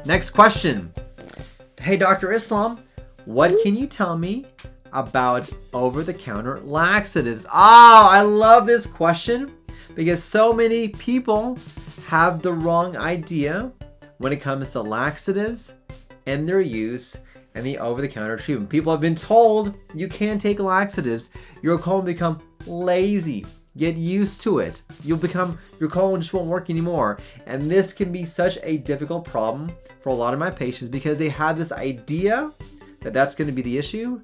Next question. Hey, Dr. Islam, what can you tell me about over-the-counter laxatives? Oh, I love this question because so many people have the wrong idea when it comes to laxatives and their use and the over-the-counter treatment. People have been told you can't take laxatives. Your colon will become lazy. Get used to it. Your colon just won't work anymore. And this can be such a difficult problem for a lot of my patients because they have this idea that that's going to be the issue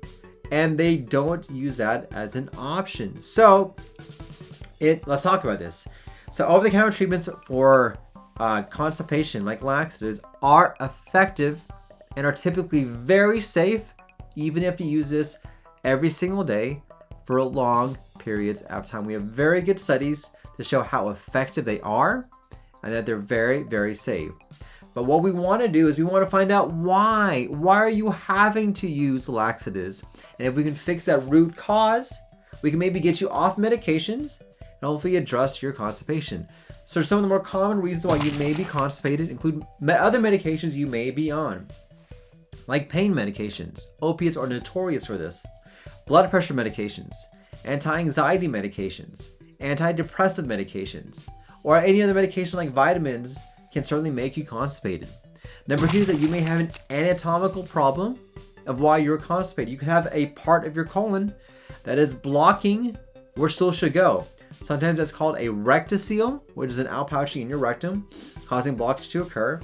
and they don't use that as an option. So let's talk about this. So over-the-counter treatments for constipation like laxatives are effective and are typically very safe even if you use this every single day for long periods of time. We have very good studies to show how effective they are and that they're very, very safe. But what we want to do is we want to find out why. Why are you having to use laxatives? And if we can fix that root cause, we can maybe get you off medications and hopefully address your constipation. So some of the more common reasons why you may be constipated include other medications you may be on, like pain medications. Opiates are notorious for this. Blood pressure medications, anti-anxiety medications, antidepressive medications, or any other medication like vitamins can certainly make you constipated. Number 2 is that you may have an anatomical problem of why you're constipated. You could have a part of your colon that is blocking where stool should go. Sometimes that's called a rectocele, which is an outpouching in your rectum, causing blockage to occur.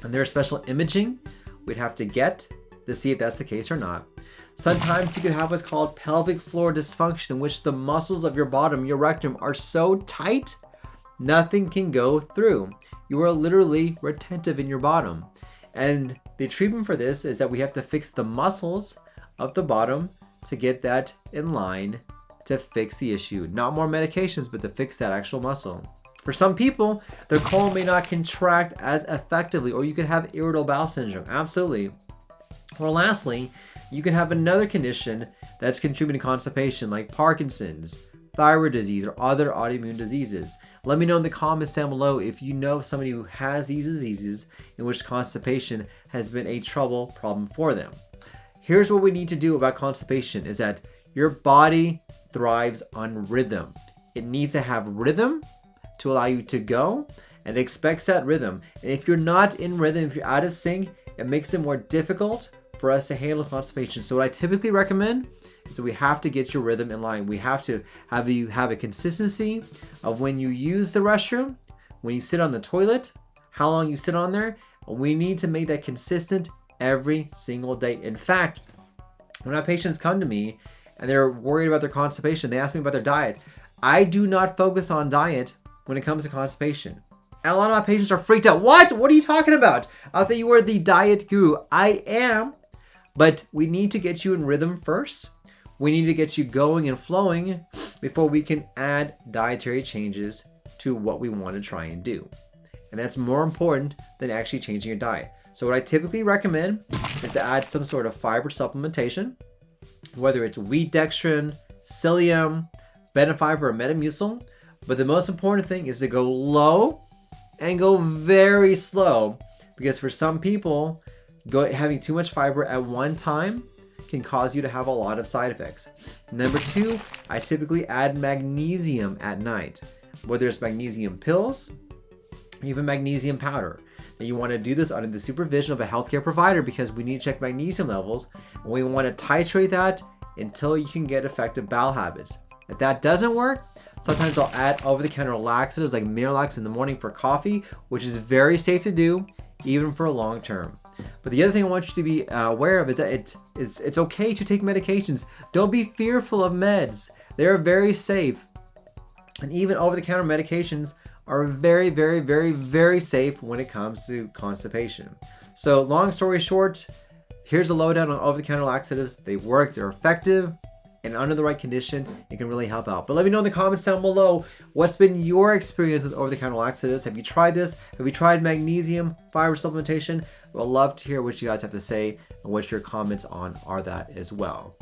And there's special imaging we'd have to get to see if that's the case or not. Sometimes you could have what's called pelvic floor dysfunction, in which the muscles of your bottom, your rectum, are so tight, nothing can go through. You are literally retentive in your bottom. And the treatment for this is that we have to fix the muscles of the bottom to get that in line to fix the issue. Not more medications, but to fix that actual muscle. For some people, their colon may not contract as effectively, or you could have irritable bowel syndrome. Absolutely. Or lastly, you can have another condition that's contributing to constipation, like Parkinson's, thyroid disease, or other autoimmune diseases. Let me know in the comments down below if you know somebody who has these diseases in which constipation has been a problem for them. Here's what we need to do about constipation is that your body thrives on rhythm. It needs to have rhythm to allow you to go, and it expects that rhythm. And if you're not in rhythm, if you're out of sync, it makes it more difficult for us to handle constipation. So what I typically recommend is that we have to get your rhythm in line. We have to have you have a consistency of when you use the restroom, when you sit on the toilet, how long you sit on there. We need to make that consistent every single day. In fact, when our patients come to me and they're worried about their constipation, they ask me about their diet. I do not focus on diet when it comes to constipation. And a lot of my patients are freaked out. What? What are you talking about? I thought you were the diet guru. I am. But we need to get you in rhythm first. We need to get you going and flowing before we can add dietary changes to what we want to try and do. And that's more important than actually changing your diet. So what I typically recommend is to add some sort of fiber supplementation, whether it's wheat dextrin, psyllium, Benefiber, or Metamucil. But the most important thing is to go low and go very slow, because for some people, having too much fiber at one time can cause you to have a lot of side effects. Number 2, I typically add magnesium at night, whether it's magnesium pills, or even magnesium powder. And you want to do this under the supervision of a healthcare provider because we need to check magnesium levels, and we want to titrate that until you can get effective bowel habits. If that doesn't work, sometimes I'll add over-the-counter laxatives like Miralax in the morning for coffee, which is very safe to do, even for long term. But the other thing I want you to be aware of is that it's okay to take medications. Don't be fearful of meds. They're very safe. And even over-the-counter medications are very, very, very, very safe when it comes to constipation. So long story short, here's a lowdown on over-the-counter laxatives. They work, they're effective, and under the right condition, it can really help out. But let me know in the comments down below, what's been your experience with over-the-counter laxatives? Have you tried this? Have you tried magnesium, fiber supplementation? We'll love to hear what you guys have to say and what your comments on are that as well.